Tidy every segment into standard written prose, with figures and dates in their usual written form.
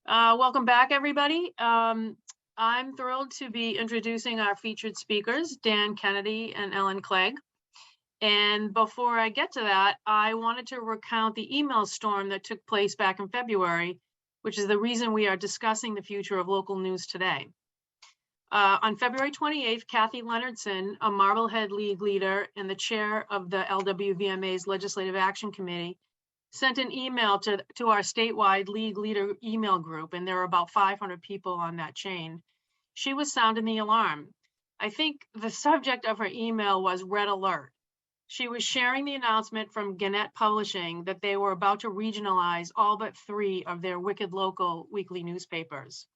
Welcome back, everybody. I'm thrilled to be introducing our featured speakers, Dan Kennedy and Ellen Clegg. And before I get to that, I wanted to recount the email storm that took place back in February, which is the reason we are discussing the future of local news today. On February 28th, Kathy Leonardson, a Marblehead League leader and the chair of the LWVMA's Legislative Action Committee, sent an email to our statewide league leader email group, and there are about 500 people on that chain. She was sounding the alarm. I think the subject of her email was Red Alert. She was sharing the announcement from Gannett Publishing that they were about to regionalize all but 3 of their wicked local weekly newspapers.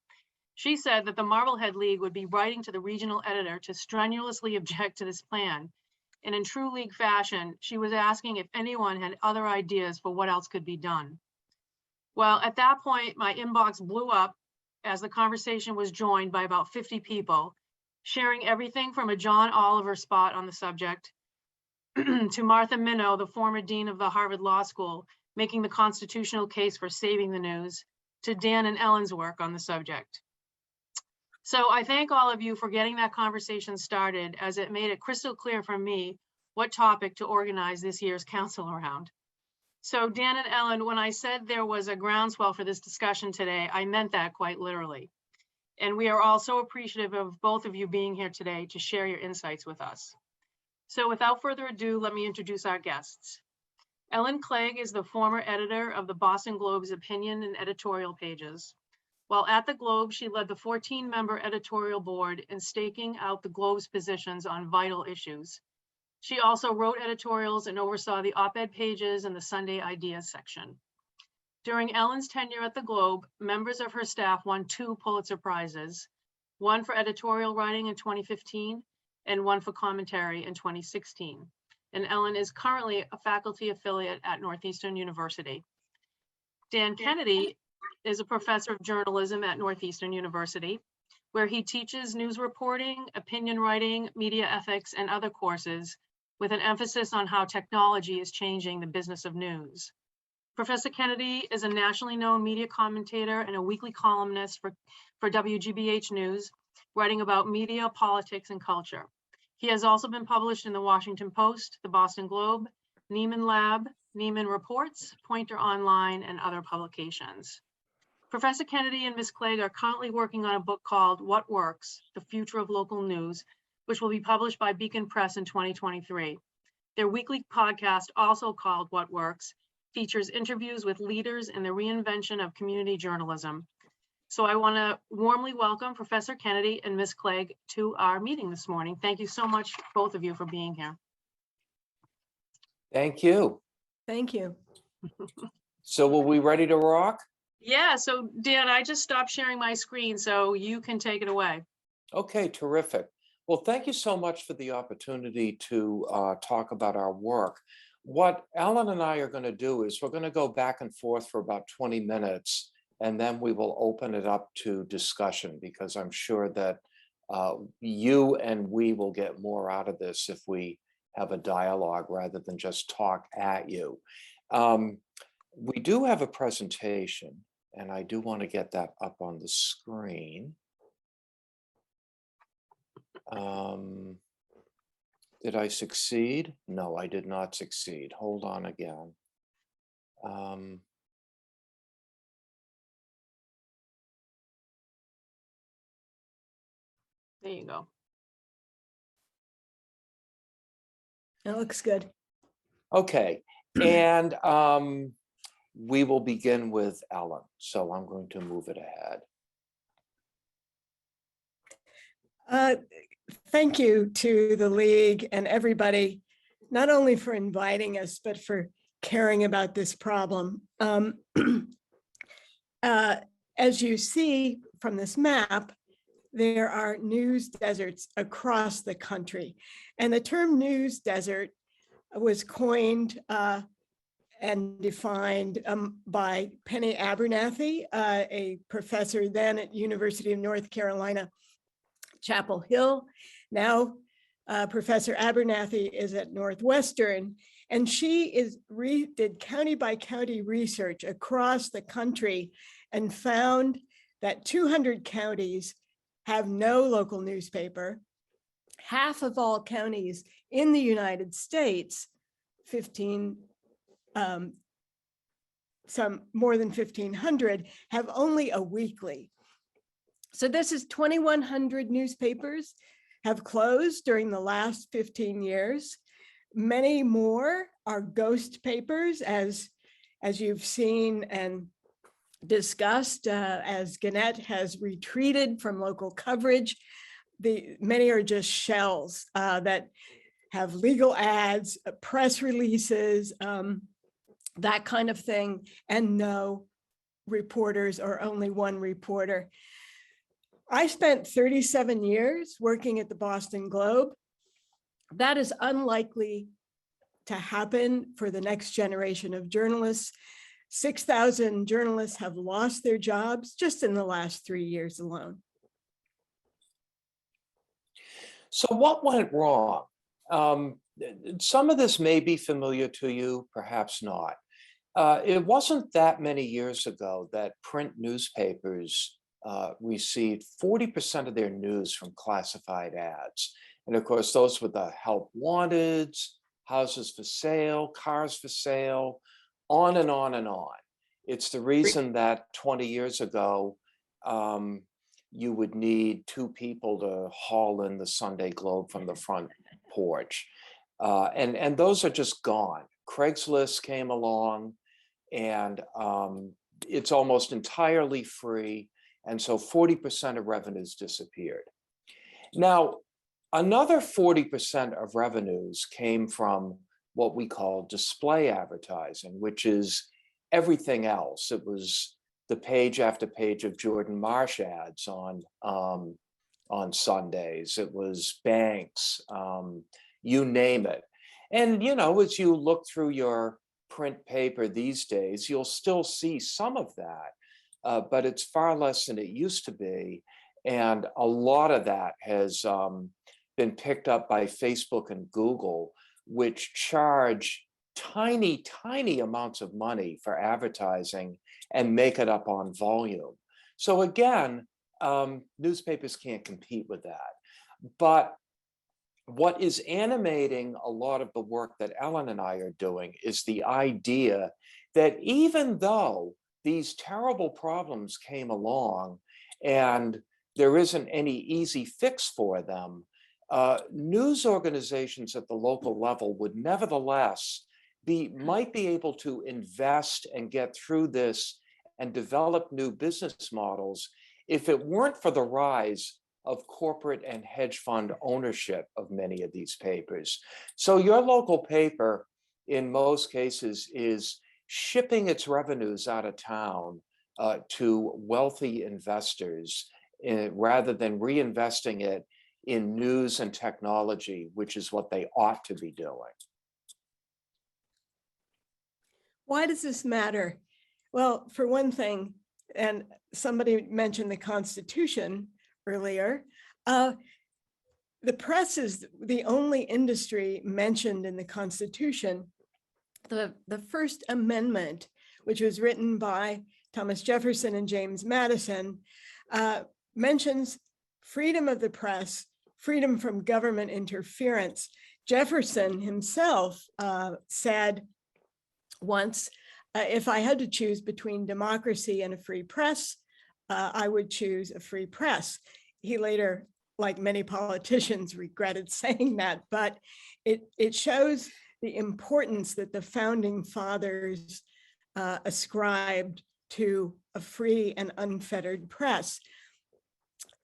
She said that the Marblehead League would be writing to the regional editor to strenuously object to this plan. And in true league fashion, she was asking if anyone had other ideas for what else could be done. Well, at that point, my inbox blew up as the conversation was joined by about 50 people, sharing everything from a John Oliver spot on the subject to Martha Minow, the former dean of the Harvard Law School, making the constitutional case for saving the news, to Dan and Ellen's work on the subject. So I thank all of you for getting that conversation started, as it made it crystal clear for me what topic to organize this year's council around. So Dan and Ellen, when I said there was a groundswell for this discussion today, I meant that quite literally. And we are all so appreciative of both of you being here today to share your insights with us. So without further ado, let me introduce our guests. Ellen Clegg is the former editor of the Boston Globe's opinion and editorial pages. While at the Globe, she led the 14-member editorial board in staking out the Globe's positions on vital issues. She also wrote editorials and oversaw the op-ed pages and the Sunday Ideas section. During Ellen's tenure at the Globe, members of her staff won 2 Pulitzer Prizes, one for editorial writing in 2015 and one for commentary in 2016. And Ellen is currently a faculty affiliate at Northeastern University. Dan Kennedy is a professor of journalism at Northeastern University, where he teaches news reporting, opinion writing, media ethics, and other courses with an emphasis on how technology is changing the business of news. Professor Kennedy is a nationally known media commentator and a weekly columnist for WGBH News, writing about media, politics, and culture. He has also been published in the Washington Post, the Boston Globe, Nieman Lab, Nieman Reports, Pointer Online, and other publications. Professor Kennedy and Ms. Clegg are currently working on a book called What Works? The Future of Local News, which will be published by Beacon Press in 2023. Their weekly podcast, also called What Works, features interviews with leaders in the reinvention of community journalism. So I want to warmly welcome Professor Kennedy and Ms. Clegg to our meeting this morning. Thank you so much, both of you, for being here. Thank you. Thank you. So were we ready to rock? Yeah, so Dan, I just stopped sharing my screen, so you can take it away. Okay, terrific. Well, thank you so much for the opportunity to talk about our work. What Ellen and I are going to do is we're going to go back and forth for about 20 minutes, and then we will open it up to discussion, because I'm sure that you and we will get more out of this if we have a dialogue rather than just talk at you. We do have a presentation, and I do want to get that up on the screen. Did I succeed? No, I did not succeed. Hold on again. There you go. That looks good. Okay, and we will begin with Ellen. So I'm going to move it ahead. Thank you to the League and everybody, not only for inviting us, but for caring about this problem. As you see from this map, there are news deserts across the country. And the term news desert was coined and defined by Penny Abernathy, a professor then at University of North Carolina, Chapel Hill. Now, Professor Abernathy is at Northwestern, and she did county by county research across the country and found that 200 counties have no local newspaper. Half of all counties in the United States, some more than 1,500, have only a weekly. So this is 2,100 newspapers have closed during the last 15 years. Many more are ghost papers, as you've seen and discussed, as Gannett has retreated from local coverage. Many are just shells that have legal ads, press releases, that kind of thing, and no reporters or only one reporter. I spent 37 years working at the Boston Globe. That is unlikely to happen for the next generation of journalists. 6,000 journalists have lost their jobs just in the last 3 years alone. So what went wrong? Some of this may be familiar to you, perhaps not. It wasn't that many years ago that print newspapers received 40% of their news from classified ads. And of course, those were the help wanteds, houses for sale, cars for sale, on and on and on. It's the reason that 20 years ago, you would need 2 people to haul in the Sunday Globe from the front porch. And those are just gone. Craigslist came along, and it's almost entirely free. And so 40% of revenues disappeared. Now, another 40% of revenues came from what we call display advertising, which is everything else. It was the page after page of Jordan Marsh ads on Sundays. It was banks, you name it. And, you know, as you look through your print paper these days, you'll still see some of that, but it's far less than it used to be. And a lot of that has been picked up by Facebook and Google, which charge tiny, tiny amounts of money for advertising and make it up on volume. So again, newspapers can't compete with that. But what is animating a lot of the work that Ellen and I are doing is the idea that even though these terrible problems came along and there isn't any easy fix for them, news organizations at the local level would nevertheless might be able to invest and get through this and develop new business models if it weren't for the rise of corporate and hedge fund ownership of many of these papers. So your local paper, in most cases, is shipping its revenues out of town to wealthy investors rather than reinvesting it in news and technology, which is what they ought to be doing. Why does this matter? Well, for one thing, and somebody mentioned the Constitution earlier, the press is the only industry mentioned in the Constitution. The First Amendment, which was written by Thomas Jefferson and James Madison, mentions freedom of the press, freedom from government interference. Jefferson himself said once, if I had to choose between democracy and a free press, I would choose a free press. He later, like many politicians, regretted saying that, but it shows the importance that the founding fathers ascribed to a free and unfettered press.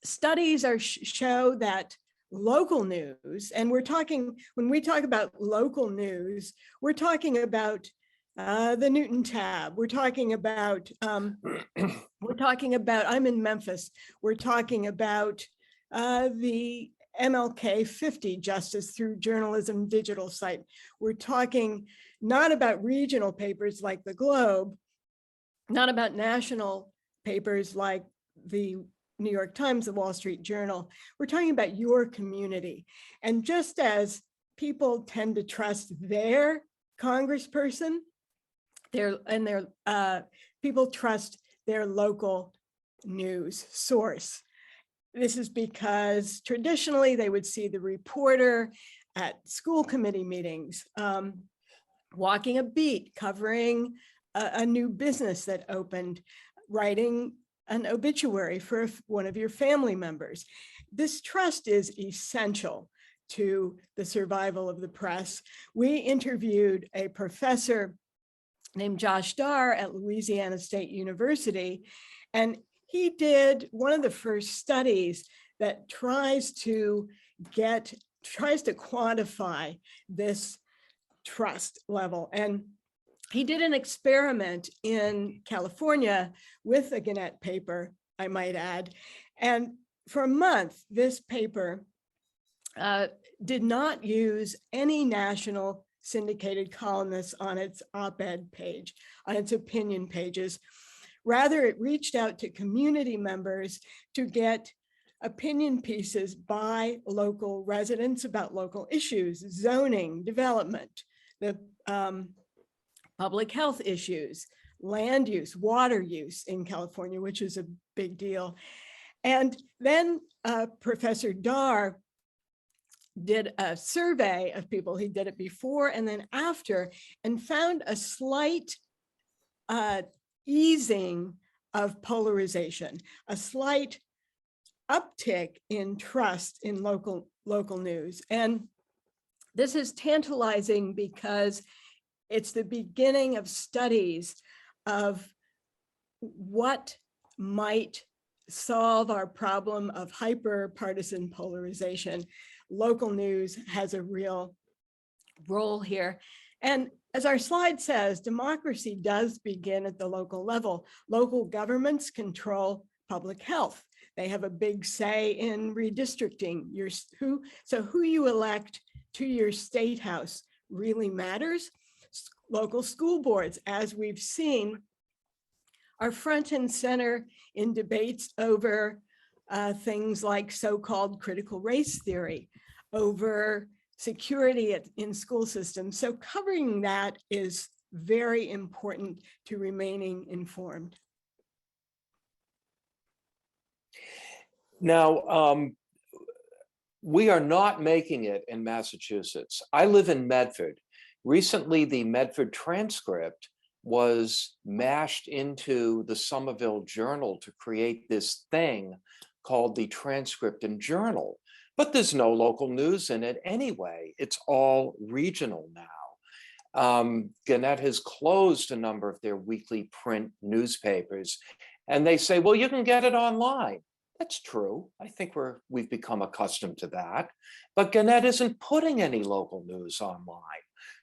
Studies show that local news, and when we talk about local news, we're talking about the Newton tab. We're talking about, I'm in Memphis. We're talking about the MLK 50 Justice Through Journalism digital site. We're talking not about regional papers like the Globe, not about national papers like the New York Times, the Wall Street Journal. We're talking about your community. And just as people tend to trust their congressperson, people trust their local news source. This is because traditionally they would see the reporter at school committee meetings, walking a beat, covering a new business that opened, writing an obituary for one of your family members. This trust is essential to the survival of the press. We interviewed a professor named Josh Dar at Louisiana State University, and he did one of the first studies that tries to quantify this trust level. And he did an experiment in California with a Gannett paper, I might add. And for a month, this paper did not use any national syndicated columnists on its op-ed page, on its opinion pages. Rather, it reached out to community members to get opinion pieces by local residents about local issues, zoning, development, the public health issues, land use, water use in California, which is a big deal. And then Professor Dar did a survey of people. He did it before and then after, and found a slight easing of polarization, a slight uptick in trust in local news. And this is tantalizing because it's the beginning of studies of what might solve our problem of hyper-partisan polarization. Local news has a real role here. And as our slide says, democracy does begin at the local level. Local governments control public health. They have a big say in redistricting. So who you elect to your state house really matters. Local school boards, as we've seen, are front and center in debates over things like so-called critical race theory, over security in school systems. So covering that is very important to remaining informed. Now, we are not making it in Massachusetts. I live in Medford. Recently, the Medford transcript was mashed into the Somerville Journal to create this thing called the Transcript and Journal. But there's no local news in it anyway. It's all regional now. Gannett has closed a number of their weekly print newspapers, and they say, well, you can get it online. That's true. I think we've become accustomed to that. But Gannett isn't putting any local news online.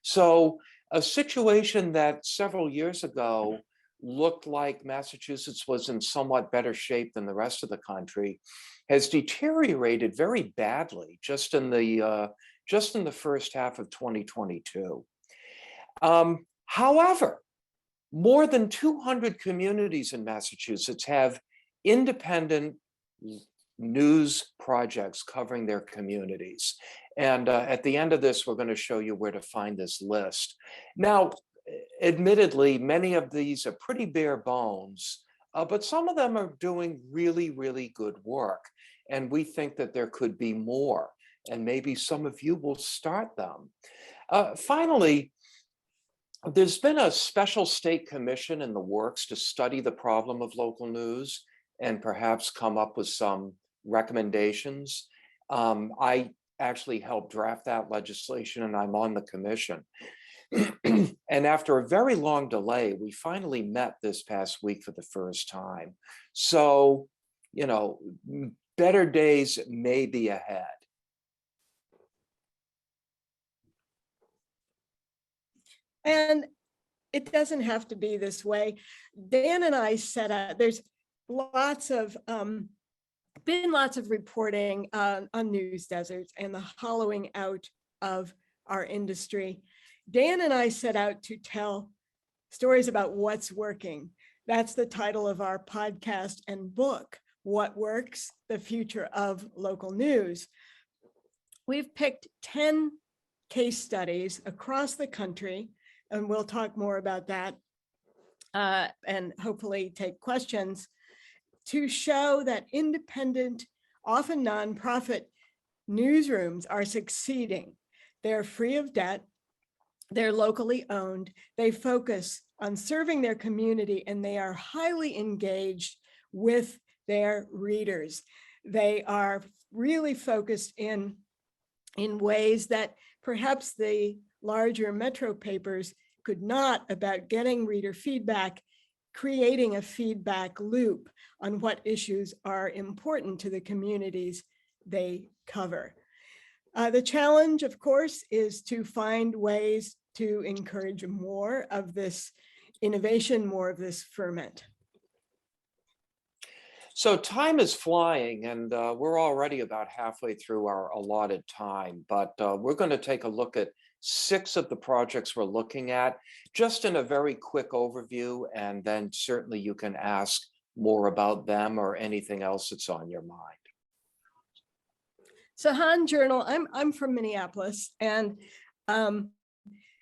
So a situation that several years ago looked like Massachusetts was in somewhat better shape than the rest of the country has deteriorated very badly just in the first half of 2022. However, more than 200 communities in Massachusetts have independent news projects covering their communities. And at the end of this, we're going to show you where to find this list. Now, admittedly, many of these are pretty bare bones, but some of them are doing really, really good work. And we think that there could be more, and maybe some of you will start them. Finally, there's been a special state commission in the works to study the problem of local news and perhaps come up with some recommendations. I actually helped draft that legislation, and I'm on the commission. And after a very long delay, we finally met this past week for the first time. So, you know, better days may be ahead. And it doesn't have to be this way. Dan and I set out, there's been lots of reporting on news deserts and the hollowing out of our industry. Dan and I set out to tell stories about what's working. That's the title of our podcast and book, What Works? The Future of Local News. We've picked 10 case studies across the country, and we'll talk more about that, and hopefully take questions, to show that independent, often nonprofit newsrooms are succeeding. They're free of debt, they're locally owned, they focus on serving their community, and they are highly engaged with their readers. They are really focused in ways that perhaps the larger metro papers could not, about getting reader feedback, creating a feedback loop on what issues are important to the communities they cover. The challenge, of course, is to find ways to encourage more of this innovation, more of this ferment. So time is flying, and we're already about halfway through our allotted time, but we're going to take a look at 6 of the projects we're looking at, just in a very quick overview, and then certainly you can ask more about them or anything else that's on your mind. Sahan Journal, I'm from Minneapolis, and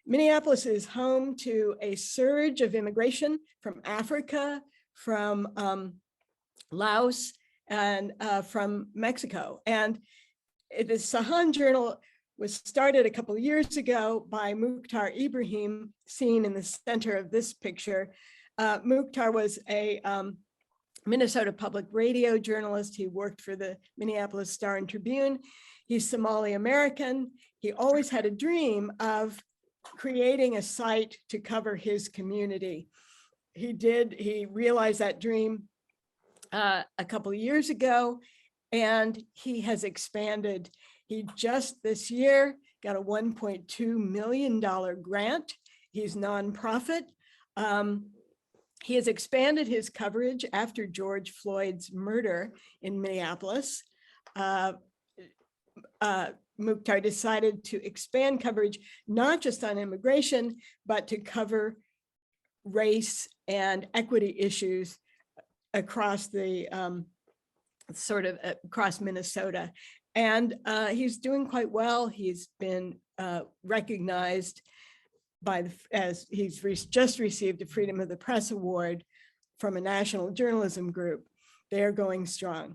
Minneapolis is home to a surge of immigration from Africa, from Laos, and from Mexico. And the Sahan Journal was started a couple of years ago by Mukhtar Ibrahim, seen in the center of this picture. Mukhtar was a Minnesota public radio journalist. He worked for the Minneapolis Star and Tribune. He's Somali American. He always had a dream of creating a site to cover his community. He realized that dream a couple of years ago, and he has expanded. He just this year got a $1.2 million grant. He's nonprofit. He has expanded his coverage after George Floyd's murder in Minneapolis. Mukhtar decided to expand coverage, not just on immigration, but to cover race and equity issues across the across Minnesota. And he's doing quite well. He's been recognized as he's just received a Freedom of the Press Award from a national journalism group. They're going strong.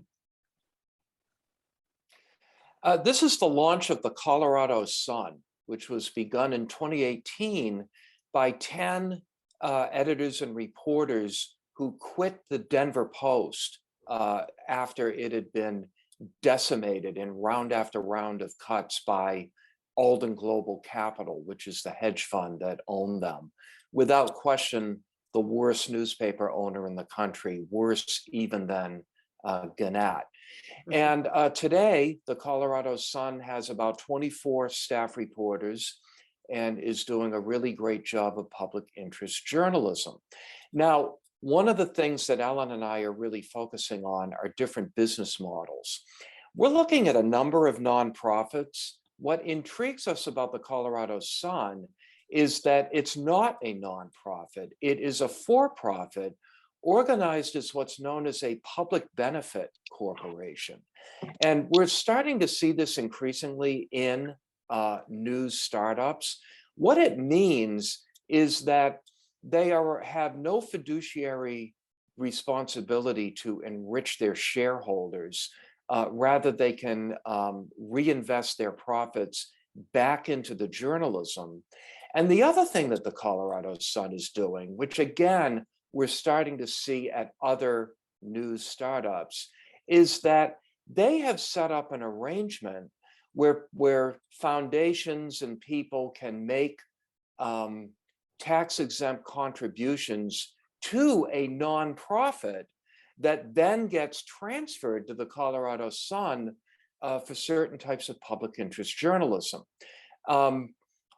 This is the launch of the Colorado Sun, which was begun in 2018 by 10 editors and reporters who quit the Denver Post after it had been decimated in round after round of cuts by Alden Global Capital, which is the hedge fund that owned them. Without question, the worst newspaper owner in the country, worse even than Gannett. And today, the Colorado Sun has about 24 staff reporters and is doing a really great job of public interest journalism. Now, one of the things that Ellen and I are really focusing on are different business models. We're looking at a number of nonprofits. What intrigues us about the Colorado Sun is that it's not a nonprofit. It is a for-profit organized as what's known as a public benefit corporation. And we're starting to see this increasingly in news startups. What it means is that they have no fiduciary responsibility to enrich their shareholders. Rather, they can reinvest their profits back into the journalism. And the other thing that the Colorado Sun is doing, which again, we're starting to see at other news startups, is that they have set up an arrangement where foundations and people can make tax-exempt contributions to a nonprofit that then gets transferred to the Colorado Sun for certain types of public interest journalism.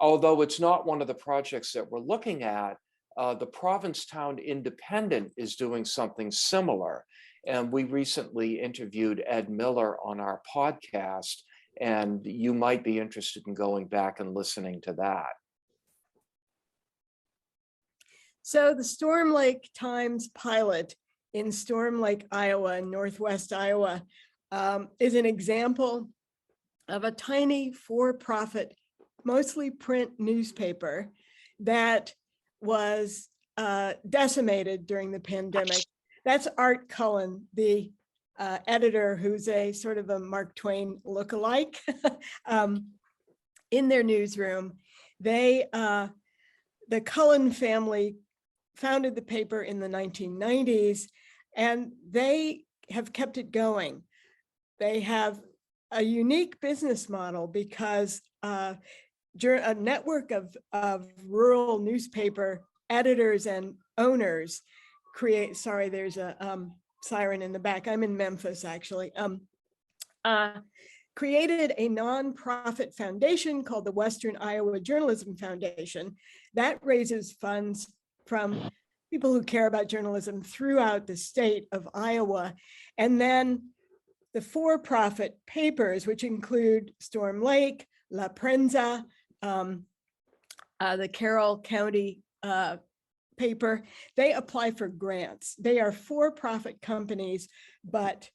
Although it's not one of the projects that we're looking at, the Provincetown Independent is doing something similar. And we recently interviewed Ed Miller on our podcast, and you might be interested in going back and listening to that. So the Storm Lake Times pilot in Storm Lake, Iowa, Northwest Iowa, is an example of a tiny for-profit, mostly print newspaper that was decimated during the pandemic. That's Art Cullen, the editor who's a sort of a Mark Twain lookalike in their newsroom. They, the Cullen family founded the paper in the 1990s, and they have kept it going. They have a unique business model because a network of rural newspaper editors and owners create, sorry, there's a siren in the back. I'm in Memphis, actually. Created a nonprofit foundation called the Western Iowa Journalism Foundation that raises funds from people who care about journalism throughout the state of Iowa. And then the for-profit papers, which include Storm Lake, La Prensa, the Carroll County paper, they apply for grants. They are for-profit companies, but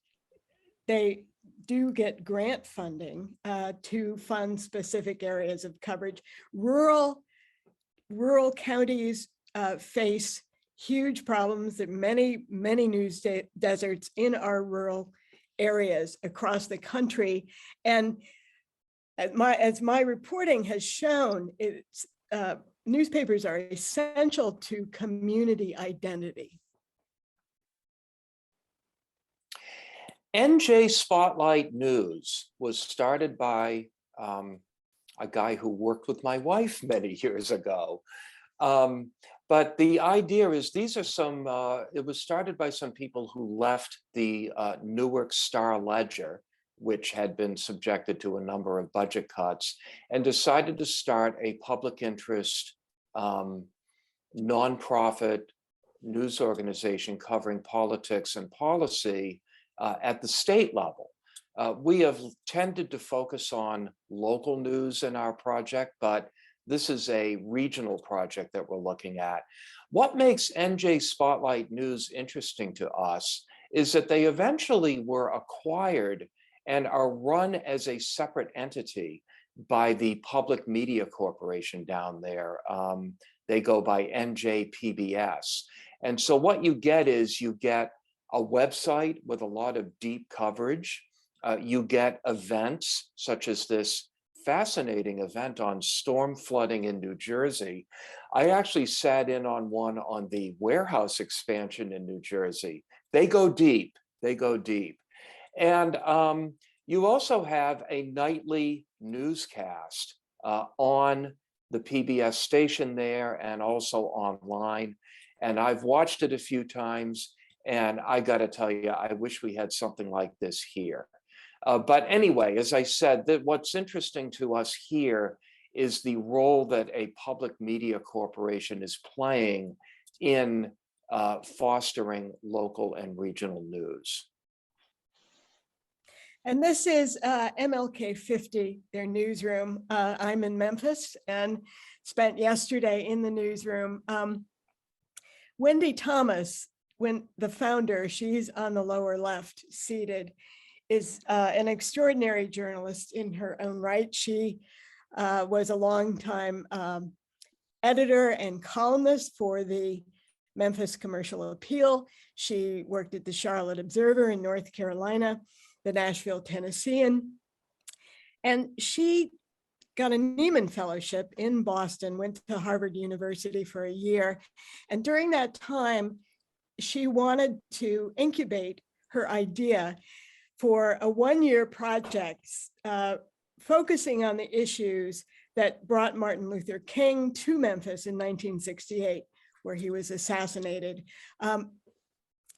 they do get grant funding to fund specific areas of coverage. Rural counties face huge problems. There are many news deserts in our rural areas across the country. And as my reporting has shown, it's newspapers are essential to community identity. NJ Spotlight News was started by a guy who worked with my wife many years ago. But the idea is these are some, it was started by some people who left the Newark Star Ledger, which had been subjected to a number of budget cuts, and decided to start a public interest nonprofit news organization covering politics and policy at the state level. We have tended to focus on local news in our project, but this is a regional project that we're looking at. What makes NJ Spotlight News interesting to us is that they eventually were acquired and are run as a separate entity by the Public Media Corporation down there. They go by NJPBS. And so what you get is you get a website with a lot of deep coverage. You get events such as this fascinating event on storm flooding in New Jersey. I actually sat in on one on the warehouse expansion in New Jersey. They go deep, they go deep. And you also have a nightly newscast on the PBS station there and also online. And I've watched it a few times, and I gotta tell you, I wish we had something like this here. But anyway, as I said, that what's interesting to us here is the role that a public media corporation is playing in fostering local and regional news. And this is MLK 50, their newsroom. I'm in Memphis and spent yesterday in the newsroom. Wendy Thomas, when the founder, she's on the lower left seated, is an extraordinary journalist in her own right. She was a longtime editor and columnist for the Memphis Commercial Appeal. She worked at the Charlotte Observer in North Carolina, the Nashville Tennessean, and she got a Nieman Fellowship in Boston, went to Harvard University for a year. And during that time, she wanted to incubate her idea for a one-year project focusing on the issues that brought Martin Luther King to Memphis in 1968, where he was assassinated.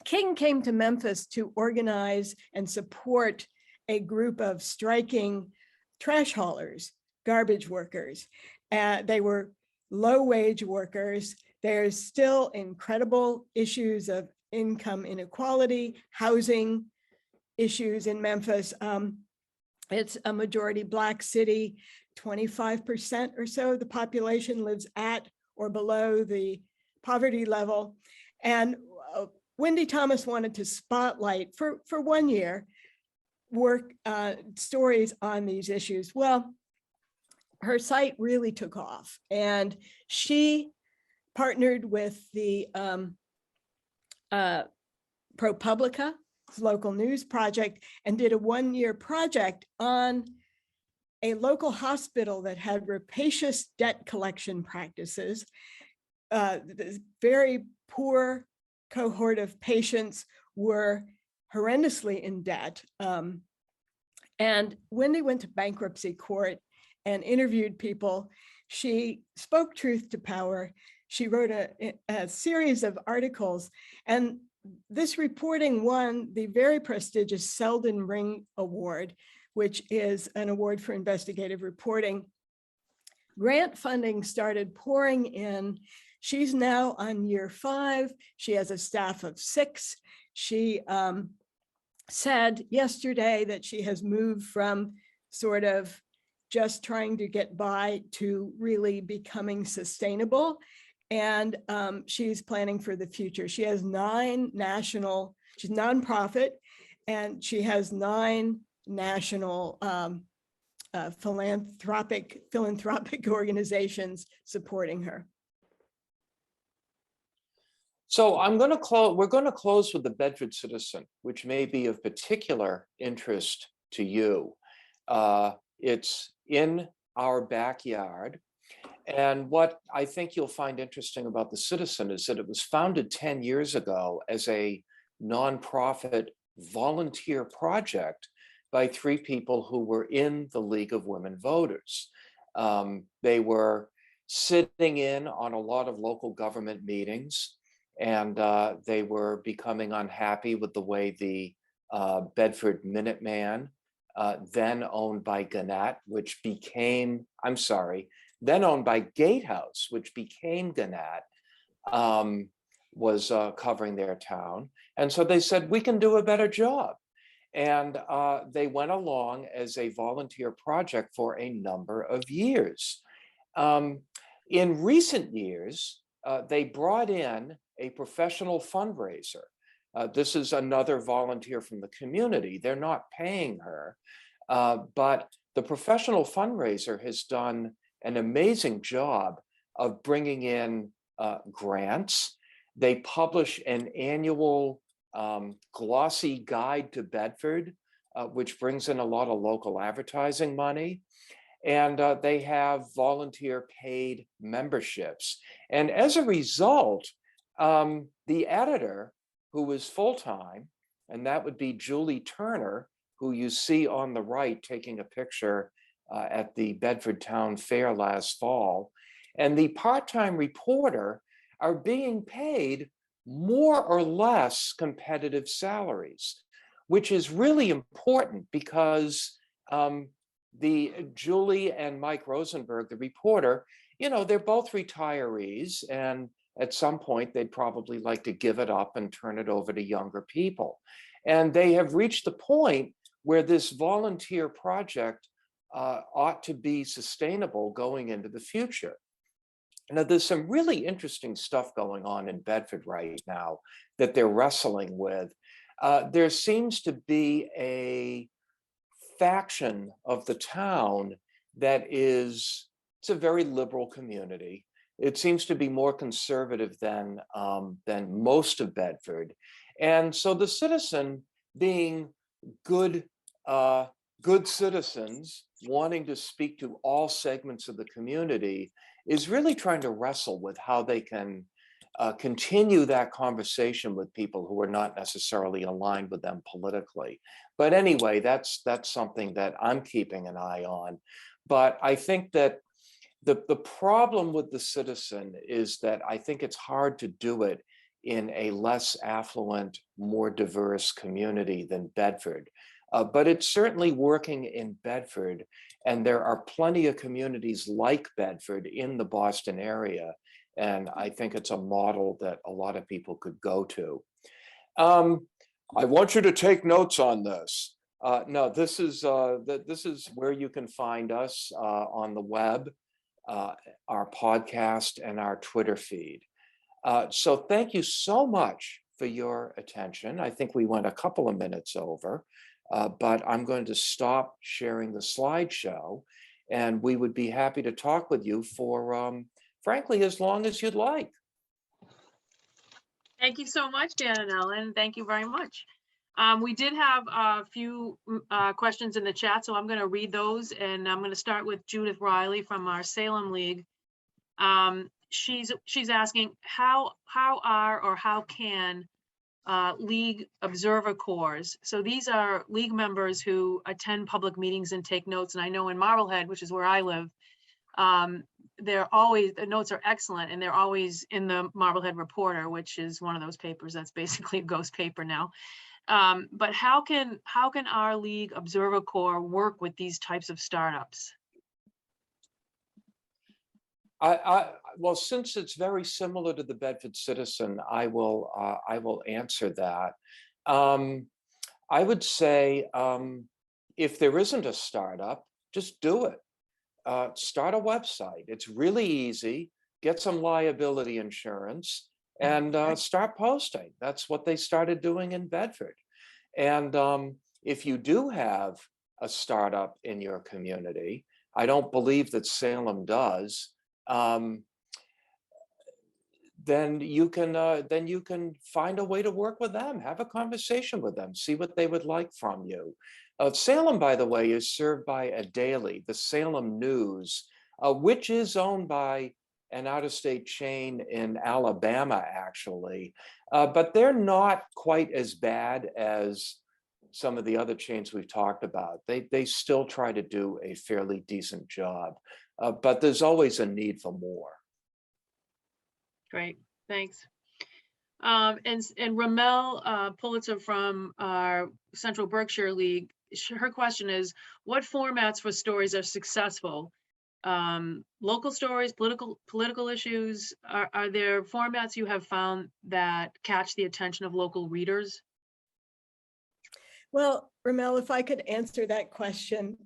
King came to Memphis to organize and support a group of striking trash haulers, garbage workers. They were low-wage workers. There's still incredible issues of income inequality, housing issues in Memphis. It's a majority Black city. 25% or so of the population lives at or below the poverty level. And Wendy Thomas wanted to spotlight for 1 year work stories on these issues. Well, her site really took off, and she partnered with the ProPublica, local news project, and did a one-year project on a local hospital that had rapacious debt collection practices. The very poor cohort of patients were horrendously in debt. And when they went to bankruptcy court and interviewed people, she spoke truth to power. She wrote a series of articles, and this reporting won the very prestigious Selden Ring Award, which is an award for investigative reporting. Grant funding started pouring in. She's now on year 5. She has a staff of 6. She said yesterday that she has moved from sort of just trying to get by to really becoming sustainable. And she's planning for the future. She has 9 national, she's nonprofit, and she has 9 national philanthropic organizations supporting her. So I'm going to close. We're going to close with the Bedford Citizen, which may be of particular interest to you. It's in our backyard. And what I think you'll find interesting about the Citizen is that it was founded 10 years ago as a nonprofit volunteer project by 3 people who were in the League of Women Voters. They were sitting in on a lot of local government meetings, and they were becoming unhappy with the way the Bedford Minuteman, then owned by Gannett, which became, I'm sorry, then owned by Gatehouse, which became Gannett, was covering their town. And so they said, we can do a better job. And they went along as a volunteer project for a number of years. In recent years, they brought in a professional fundraiser. This is another volunteer from the community. They're not paying her, but the professional fundraiser has done an amazing job of bringing in grants. They publish an annual glossy guide to Bedford, which brings in a lot of local advertising money. And they have volunteer paid memberships. And as a result, the editor, who is full-time, and that would be Julie Turner, who you see on the right taking a picture at the Bedford Town Fair last fall, and the part-time reporter are being paid more or less competitive salaries, which is really important because the Julie and Mike Rosenberg, the reporter, you know, they're both retirees, and at some point they'd probably like to give it up and turn it over to younger people. And they have reached the point where this volunteer project ought to be sustainable going into the future. Now, there's some really interesting stuff going on in Bedford right now that they're wrestling with. There seems to be a faction of the town that is, it's a very liberal community. It seems to be more conservative than most of Bedford. And so the Citizen, being good citizens wanting to speak to all segments of the community, is really trying to wrestle with how they can continue that conversation with people who are not necessarily aligned with them politically. But anyway, that's something that I'm keeping an eye on. But I think that the problem with the Citizen is that I think it's hard to do it in a less affluent, more diverse community than Bedford. But it's certainly working in Bedford, and there are plenty of communities like Bedford in the Boston area, and I think it's a model that a lot of people could go to. I want you to take notes on this. No, this is where you can find us on the web, our podcast, and our Twitter feed. So thank you so much for your attention. I think we went a couple of minutes over. But I'm going to stop sharing the slideshow, and we would be happy to talk with you for, frankly, as long as you'd like. Thank you so much, Dan and Ellen. Thank you very much. We did have a few questions in the chat, so I'm going to read those, and I'm going to start with Judith Riley from our Salem League. She's asking how are or how can league observer corps. So these are league members who attend public meetings and take notes. And I know in Marblehead, which is where I live, they're always, the notes are excellent, and they're always in the Marblehead Reporter, which is one of those papers that's basically a ghost paper now. But how can our league observer corps work with these types of startups? Well, since it's very similar to the Bedford Citizen, I will answer that. I would say if there isn't a startup, just do it. Start a website. It's really easy. Get some liability insurance and start posting. That's what they started doing in Bedford. And if you do have a startup in your community, I don't believe that Salem does, then you can find a way to work with them, have a conversation with them, see what they would like from you. Salem, by the way, is served by a daily, the Salem News, which is owned by an out-of-state chain in Alabama, actually. But they're not quite as bad as some of the other chains we've talked about. They still try to do a fairly decent job, but there's always a need for more. Great, thanks. And Ramel Pulitzer from our Central Berkshire League, her question is, what formats for stories are successful? Local stories, political issues, are there formats you have found that catch the attention of local readers? Well, Ramel, if I could answer that question,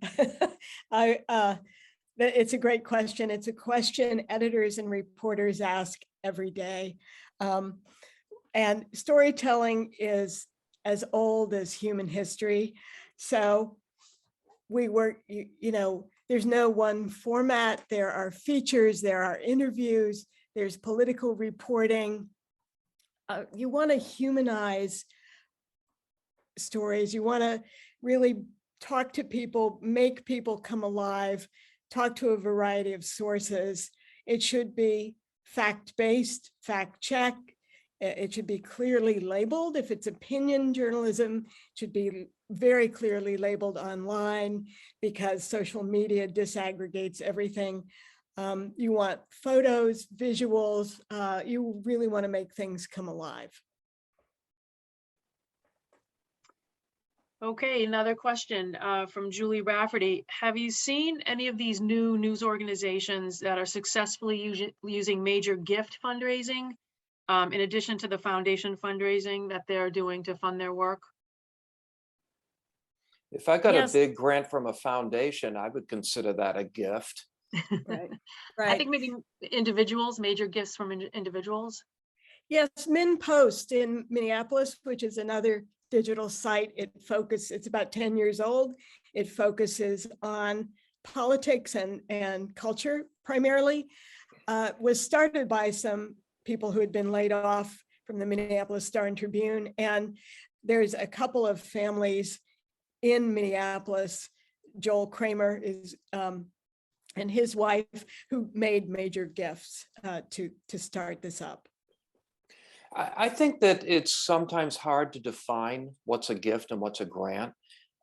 it's a great question. It's a question editors and reporters ask every day. And storytelling is as old as human history. So we work, there's no one format. There are features, there are interviews, there's political reporting. You want to humanize stories. You want to really talk to people, make people come alive, talk to a variety of sources. It should be fact-based, fact-check. It should be clearly labeled. If it's opinion journalism, it should be very clearly labeled online, because social media disaggregates everything. You want photos, visuals. You really want to make things come alive. Okay, another question from Julie Rafferty. Have you seen any of these new news organizations that are successfully using major gift fundraising in addition to the foundation fundraising that they're doing to fund their work? If I got Yes. a big grant from a foundation, I would consider that a gift. Right. I think maybe individuals, major gifts from individuals. Yes, MinPost in Minneapolis, which is another digital site. It's about 10 years old. It focuses on politics and culture primarily. Was started by some people who had been laid off from the Minneapolis Star and Tribune. And there's a couple of families in Minneapolis. Joel Kramer is and his wife, who made major gifts to start this up. I think that it's sometimes hard to define what's a gift and what's a grant.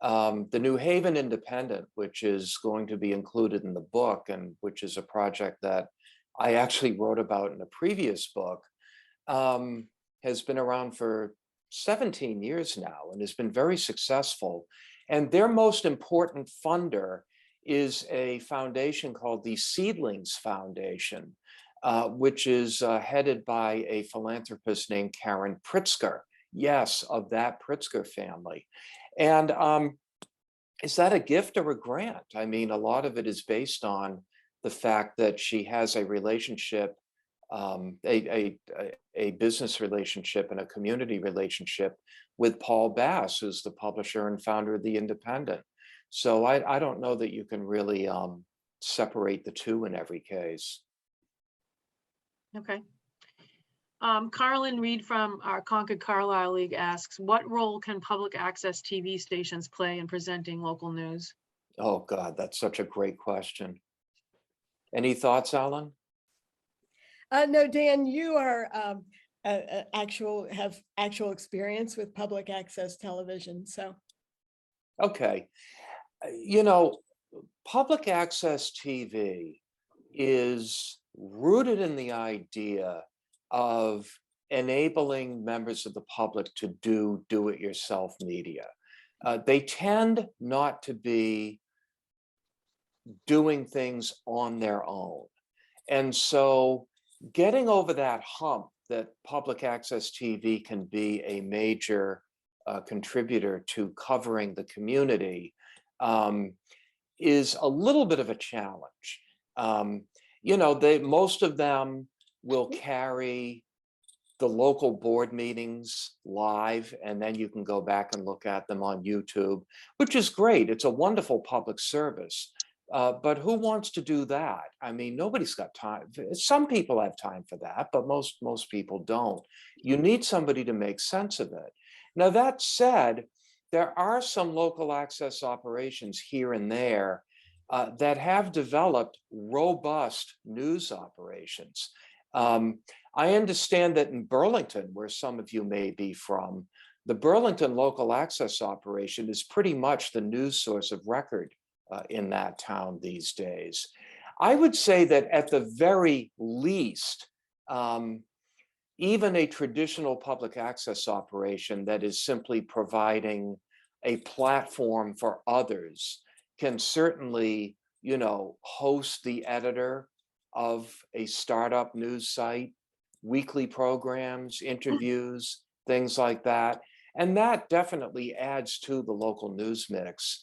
The New Haven Independent, which is going to be included in the book, and which is a project that I actually wrote about in a previous book, has been around for 17 years now and has been very successful. And their most important funder is a foundation called the Seedlings Foundation, which is headed by a philanthropist named Karen Pritzker. Yes, of that Pritzker family. And is that a gift or a grant? I mean, a lot of it is based on the fact that she has a relationship, a business relationship and a community relationship with Paul Bass, who's the publisher and founder of the Independent. So I don't know that you can really separate the two in every case. Okay. Carlin Reed from our Concord Carlisle League asks, what role can public access TV stations play in presenting local news? Oh, God, that's such a great question. Any thoughts, Alan? No, Dan, you are have actual experience with public access television, so. Okay. You know, public access TV is rooted in the idea of enabling members of the public to do it yourself media. They tend not to be doing things on their own. And so getting over that hump that public access TV can be a major contributor to covering the community is a little bit of a challenge. You know, most of them will carry the local board meetings live, and then you can go back and look at them on YouTube, which is great. It's a wonderful public service. But who wants to do that? I mean, nobody's got time. Some people have time for that, but most people don't. You need somebody to make sense of it. Now, that said, there are some local access operations here and there that have developed robust news operations. I understand that in Burlington, where some of you may be from, the Burlington local access operation is pretty much the news source of record in that town these days. I would say that at the very least, even a traditional public access operation that is simply providing a platform for others can certainly, you know, host the editor of a startup news site, weekly programs, interviews, things like that. And that definitely adds to the local news mix,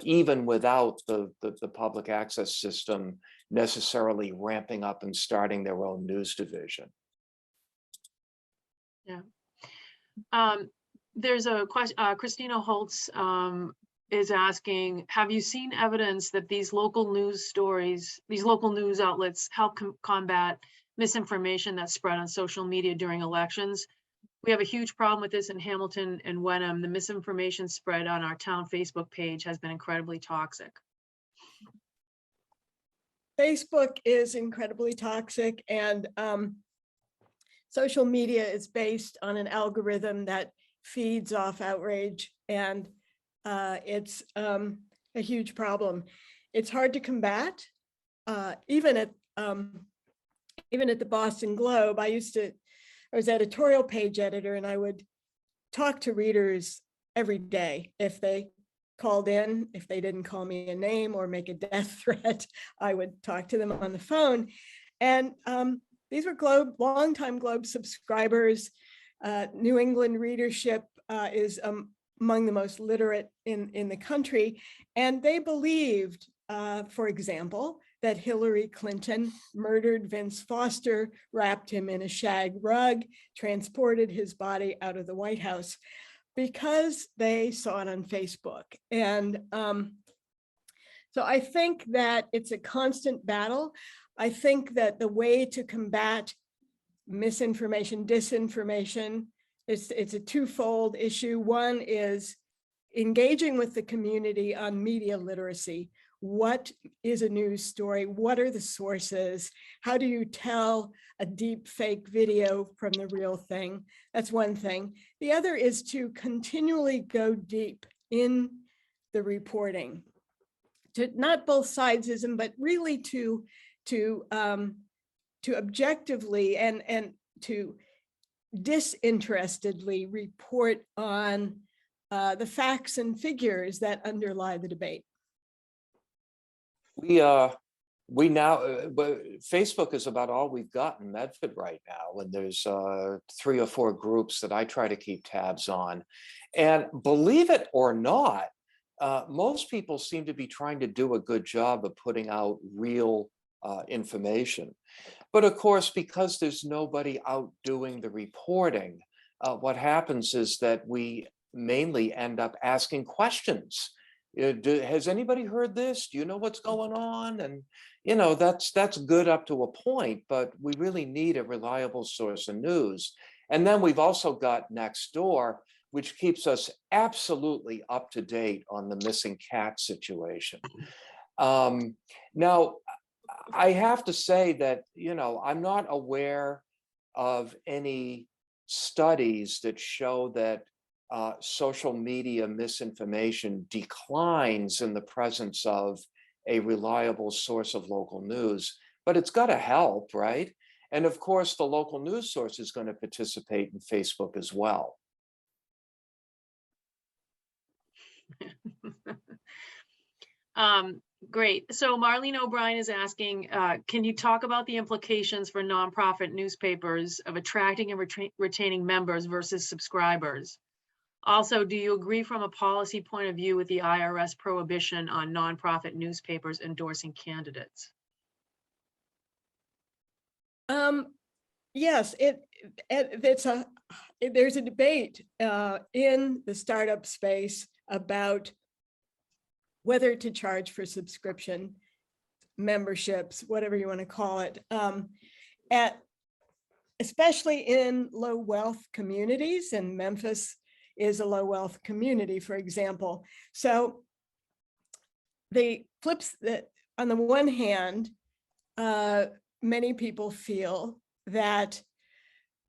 even without the public access system necessarily ramping up and starting their own news division. Yeah. There's a question, Christina Holtz is asking, have you seen evidence that these local news stories, these local news outlets help combat misinformation that's spread on social media during elections? We have a huge problem with this in Hamilton and Wenham. The misinformation spread on our town Facebook page has been incredibly toxic. Facebook is incredibly toxic, and social media is based on an algorithm that feeds off outrage, and it's a huge problem. It's hard to combat. Even at the Boston Globe, I was editorial page editor, and I would talk to readers every day. If they called in, if they didn't call me a name or make a death threat, I would talk to them on the phone. And these were longtime Globe subscribers. New England readership is among the most literate in the country. And they believed, for example, that Hillary Clinton murdered Vince Foster, wrapped him in a shag rug, transported his body out of the White House, because they saw it on Facebook. And so I think that it's a constant battle. I think that the way to combat misinformation, disinformation, it's a twofold issue. One is engaging with the community on media literacy. What is a news story? What are the sources? How do you tell a deep fake video from the real thing? That's one thing. The other is to continually go deep in the reporting, to not both sidesism, but really to objectively and to disinterestedly report on the facts and figures that underlie the debate. We now, Facebook is about all we've got in Medford right now. And there's 3 or 4 groups that I try to keep tabs on. And believe it or not, most people seem to be trying to do a good job of putting out real information. But of course, because there's nobody out doing the reporting, what happens is that we mainly end up asking questions Has anybody heard this? Do you know what's going on? And, that's good up to a point, but we really need a reliable source of news. And then we've also got Nextdoor, which keeps us absolutely up to date on the missing cat situation. Now, I have to say that, I'm not aware of any studies that show that social media misinformation declines in the presence of a reliable source of local news, but it's got to help, right? And of course, the local news source is going to participate in Facebook as well. Great. So Marlene O'Brien is asking, can you talk about the implications for nonprofit newspapers of attracting and retaining members versus subscribers? Also, do you agree from a policy point of view with the IRS prohibition on nonprofit newspapers endorsing candidates? Yes, there's a debate in the startup space about whether to charge for subscription memberships, whatever you want to call it, especially in low wealth communities, and Memphis is a low wealth community, for example. So the flips that, on the one hand, many people feel that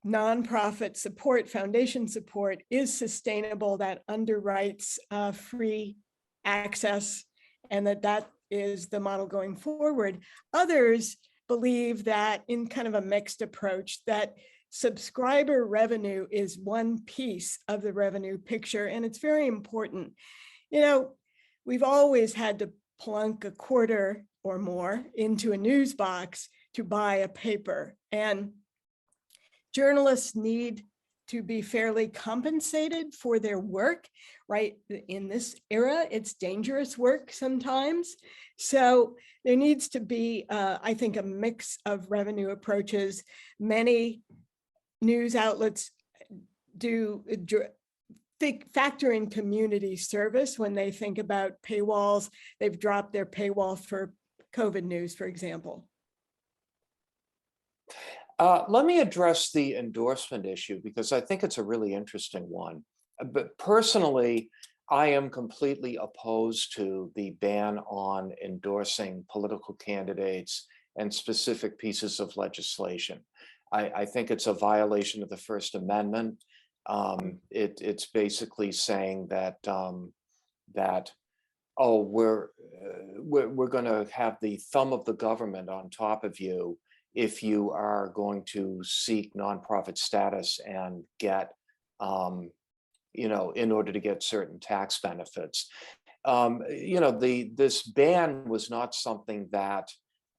nonprofit support, foundation support, is sustainable, that underwrites free access, and that is the model going forward. Others believe that, in kind of a mixed approach, that subscriber revenue is one piece of the revenue picture, and it's very important. We've always had to plunk a quarter or more into a news box to buy a paper, and journalists need to be fairly compensated for their work, right? In this era, it's dangerous work sometimes. So there needs to be, I think, a mix of revenue approaches. Many news outlets do factor in community service when they think about paywalls. They've dropped their paywall for COVID news, for example. Let me address the endorsement issue, because I think it's a really interesting one. But personally, I am completely opposed to the ban on endorsing political candidates and specific pieces of legislation. I think it's a violation of the First Amendment. It's basically saying that oh, we're going to have the thumb of the government on top of you if you are going to seek nonprofit status and get, in order to get certain tax benefits. This ban was not something that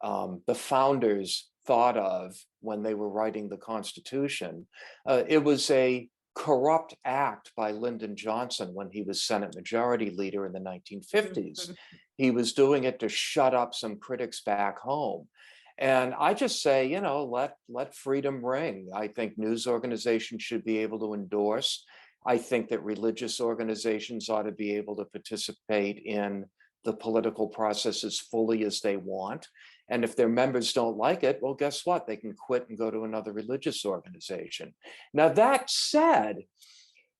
the founders thought of when they were writing the Constitution. It was a corrupt act by Lyndon Johnson when he was Senate Majority Leader in the 1950s. He was doing it to shut up some critics back home. And I just say, let freedom ring. I think news organizations should be able to endorse. I think that religious organizations ought to be able to participate in the political process as fully as they want. And if their members don't like it, well, guess what? They can quit and go to another religious organization. Now, that said,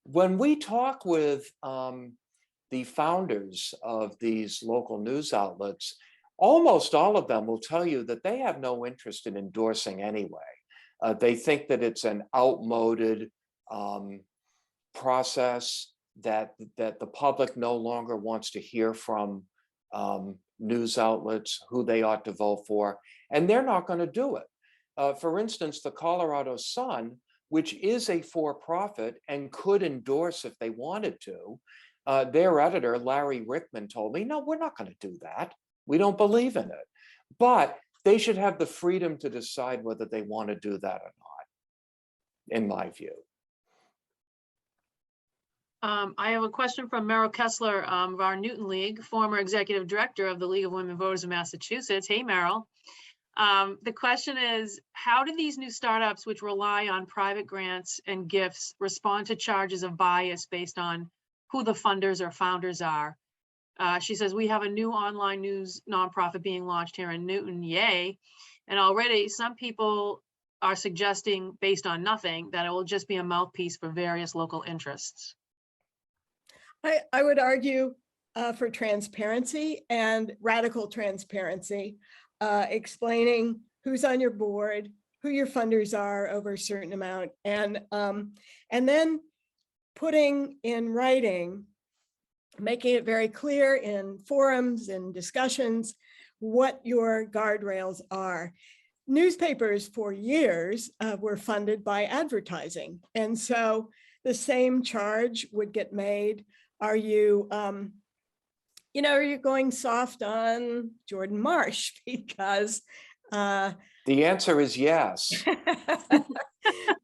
when we talk with the founders of these local news outlets, almost all of them will tell you that they have no interest in endorsing anyway. They think that it's an outmoded process, that the public no longer wants to hear from news outlets who they ought to vote for, and they're not going to do it. For instance, the Colorado Sun, which is a for-profit and could endorse if they wanted to, their editor, Larry Rickman, told me, no, we're not going to do that. We don't believe in it. But they should have the freedom to decide whether they want to do that or not, in my view. I have a question from Meryl Kessler of our Newton League, former executive director of the League of Women Voters of Massachusetts. Hey, Meryl. The question is, how do these new startups, which rely on private grants and gifts, respond to charges of bias based on who the funders or founders are? She says, we have a new online news nonprofit being launched here in Newton, yay. And already some people are suggesting, based on nothing, that it will just be a mouthpiece for various local interests. I would argue for transparency and radical transparency, explaining who's on your board, who your funders are over a certain amount, and then putting in writing, making it very clear in forums and discussions what your guardrails are. Newspapers for years were funded by advertising. And so the same charge would get made. Are you, are you going soft on Jordan Marsh? Because The answer is yes.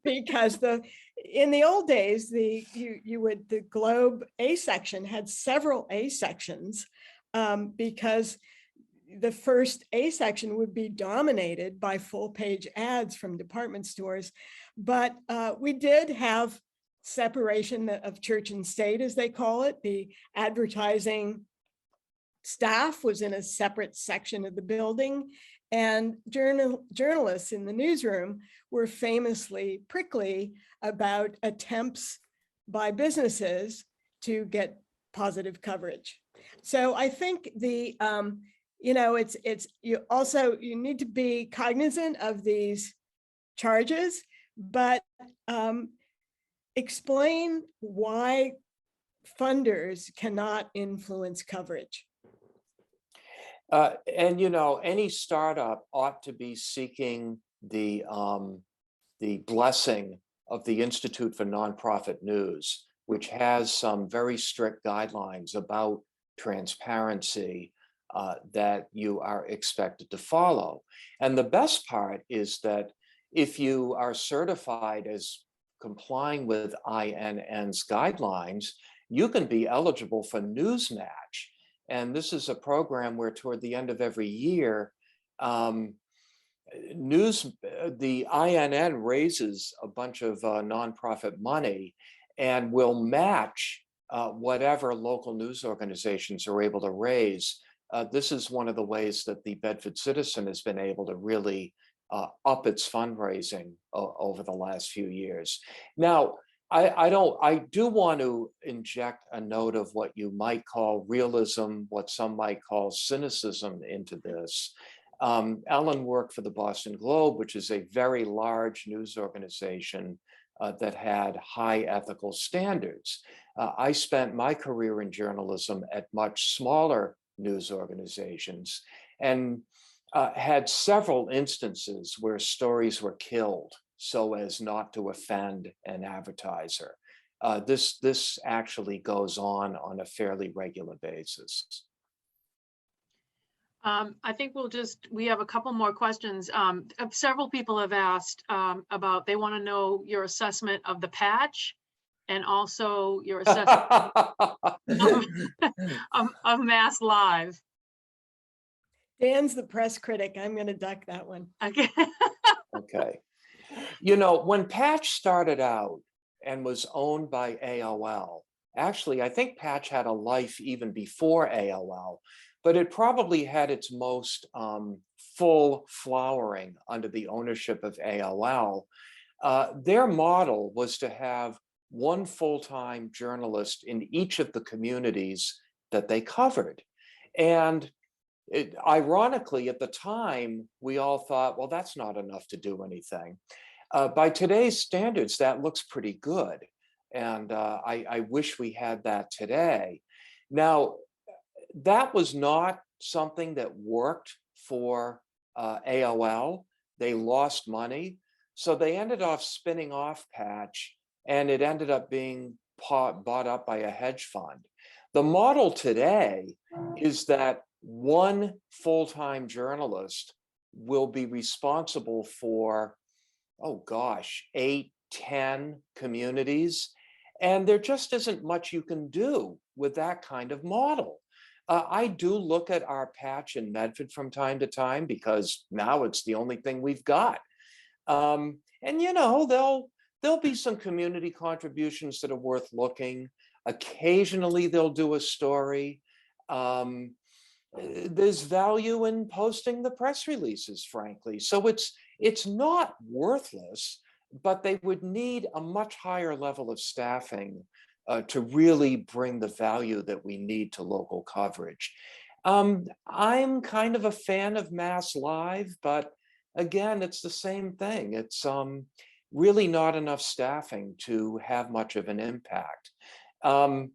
because in the old days, the Globe A section had several A sections because the first A section would be dominated by full page ads from department stores. But we did have separation of church and state, as they call it. The advertising staff was in a separate section of the building, and journalists in the newsroom were famously prickly about attempts by businesses to get positive coverage. So I think you need to be cognizant of these charges, but explain why funders cannot influence coverage. And any startup ought to be seeking the blessing of the Institute for Nonprofit News, which has some very strict guidelines about transparency that you are expected to follow. And the best part is that if you are certified as complying with INN's guidelines, you can be eligible for Newsmatch. And this is a program where toward the end of every year, the INN raises a bunch of nonprofit money and will match whatever local news organizations are able to raise. This is one of the ways that the Bedford Citizen has been able to really up its fundraising over the last few years. Now, I do want to inject a note of what you might call realism, what some might call cynicism into this. Ellen worked for the Boston Globe, which is a very large news organization that had high ethical standards. I spent my career in journalism at much smaller news organizations and had several instances where stories were killed so as not to offend an advertiser. This actually goes on a fairly regular basis. I think we have a couple more questions. Several people have asked about, they want to know your assessment of the patch and also your assessment of Mass Live. Dan's the press critic. I'm going to duck that one. Okay. Okay. When Patch started out and was owned by AOL, actually, I think Patch had a life even before AOL, but it probably had its most full flowering under the ownership of AOL. Their model was to have one full-time journalist in each of the communities that they covered. And ironically, at the time, we all thought, well, that's not enough to do anything. By today's standards, that looks pretty good. And I wish we had that today. Now, that was not something that worked for AOL. They lost money. So they ended up spinning off Patch, and it ended up being bought up by a hedge fund. The model today is that one full-time journalist will be responsible for, 8, 10 communities. And there just isn't much you can do with that kind of model. I do look at our patch in Medford from time to time because now it's the only thing we've got. And there'll be some community contributions that are worth looking. Occasionally they'll do a story. There's value in posting the press releases, frankly. So it's not worthless, but they would need a much higher level of staffing to really bring the value that we need to local coverage. I'm kind of a fan of Mass Live, but again, it's the same thing. It's really not enough staffing to have much of an impact. Ellen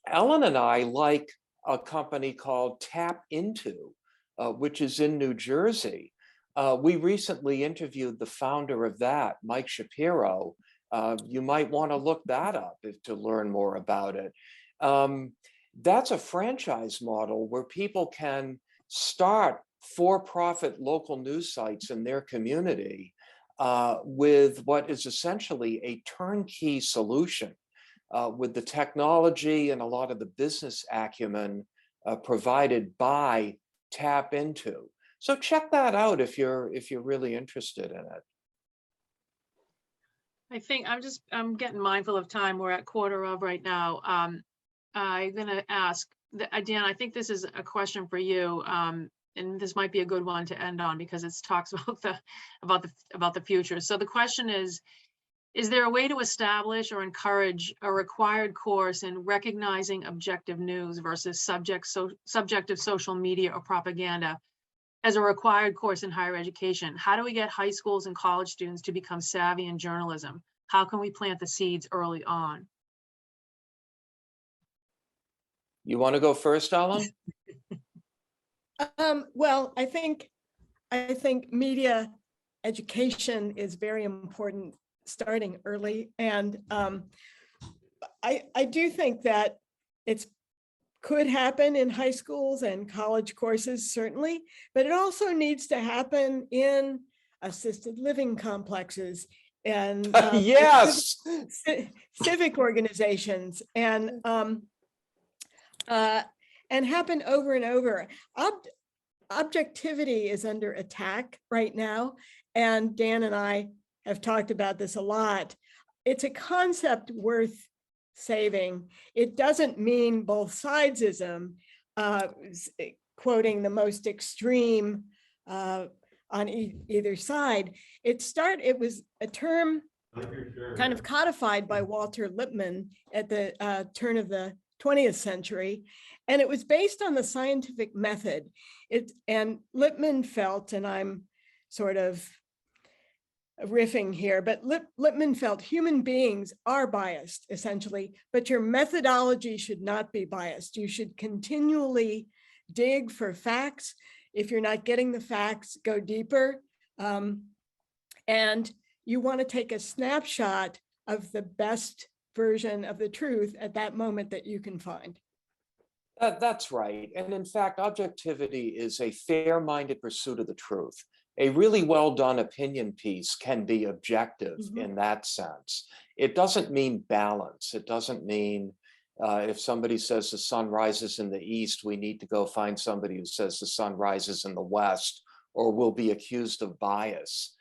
and I like a company called Tap Into, which is in New Jersey. We recently interviewed the founder of that, Mike Shapiro. You might want to look that up to learn more about it. That's a franchise model where people can start for-profit local news sites in their community with what is essentially a turnkey solution. With the technology and a lot of the business acumen provided by Tap Into. So check that out if you're really interested in it. I think I'm getting mindful of time. We're at quarter of right now. I'm gonna ask, Dan, I think this is a question for you. And this might be a good one to end on because it talks about the future. So the question is there a way to establish or encourage a required course in recognizing objective news versus subjective social media or propaganda as a required course in higher education? How do we get high schools and college students to become savvy in journalism? How can we plant the seeds early on? You want to go first, Ellen? Well, I think media education is very important, starting early. And I do think that it could happen in high schools and college courses, certainly, but it also needs to happen in assisted living complexes and yes, civic organizations and happen over and over. Objectivity is under attack right now, and Dan and I have talked about this a lot. It's a concept worth saving. It doesn't mean both sidesism, quoting the most extreme on either side. It was a term kind of codified by Walter Lippmann at the turn of the 20th century, and it was based on the scientific method. And Lippmann felt, and I'm sort of riffing here, but Lippmann felt human beings are biased, essentially, but your methodology should not be biased. You should continually dig for facts. If you're not getting the facts, go deeper. And you want to take a snapshot of the best version of the truth at that moment that you can find. That's right. And in fact, objectivity is a fair-minded pursuit of the truth. A really well done opinion piece can be objective in that sense. It doesn't mean balance. It doesn't mean if somebody says the sun rises in the east, we need to go find somebody who says the sun rises in the west, or we'll be accused of bias.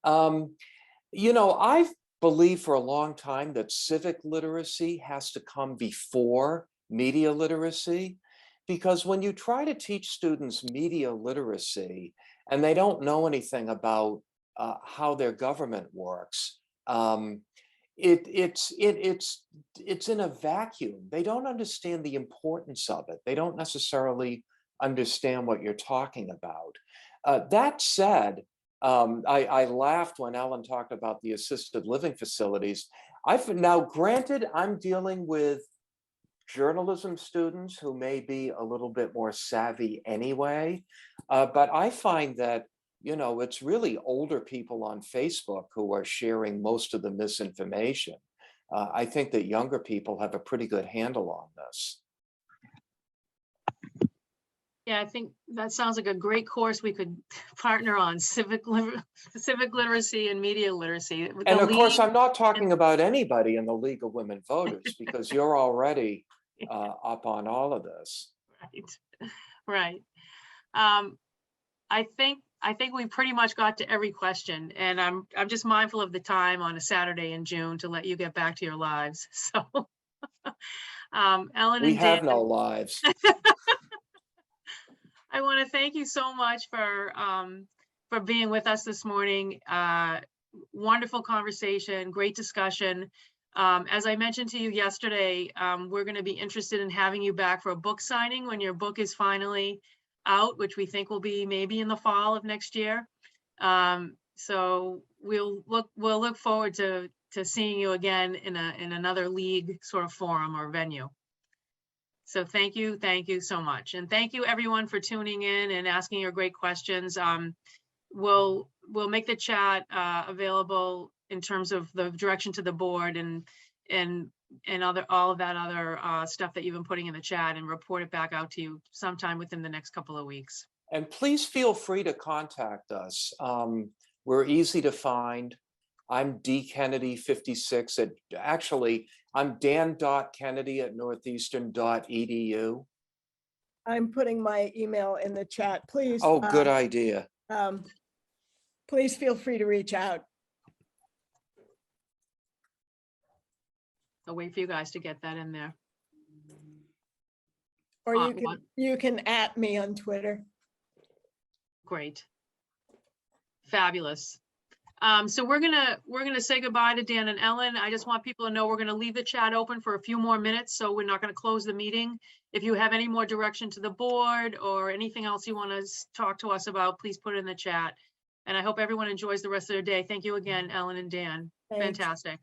You know, I've believed for a long time that civic literacy has to come before media literacy, because when you try to teach students media literacy and they don't know anything about how their government works, it's in a vacuum. They don't understand the importance of it. They don't necessarily understand what you're talking about. That said, I laughed when Ellen talked about the assisted living facilities. Now, granted, I'm dealing with journalism students who may be a little bit more savvy anyway, but I find that, you know, it's really older people on Facebook who are sharing most of the misinformation. I think that younger people have a pretty good handle on this. Yeah, I think that sounds like a great course we could partner on, civic literacy and media literacy. And of course, I'm not talking about anybody in the League of Women Voters, because you're already up on all of this. Right. I think we pretty much got to every question, and I'm just mindful of the time on a Saturday in June to let you get back to your lives. So Ellen We and have Dan, no lives. I want to thank you so much for being with us this morning. Wonderful conversation, great discussion. As I mentioned to you yesterday, we're going to be interested in having you back for a book signing when your book is finally out, which we think will be maybe in the fall of next year. So we'll look forward to seeing you again in another league sort of forum or venue. So thank you so much, and thank you everyone for tuning in and asking your great questions. We'll make the chat available in terms of the direction to the board and all of that other stuff that you've been putting in the chat, and report it back out to you sometime within the next couple of weeks. And please feel free to contact us. We're easy to find. I'm dkennedy56 I'm dan.kennedy@northeastern.edu. I'm putting my email in the chat. Please. Oh, good idea. Please feel free to reach out. I'll wait for you guys to get that in there. Or you can @ me on Twitter. Great. Fabulous. So we're gonna say goodbye to Dan and Ellen. I just want people to know we're gonna leave the chat open for a few more minutes, so we're not gonna close the meeting. If you have any more direction to the board or anything else you want to talk to us about, please put it in the chat. And I hope everyone enjoys the rest of their day. Thank you again, Ellen and Dan. Thanks. Fantastic.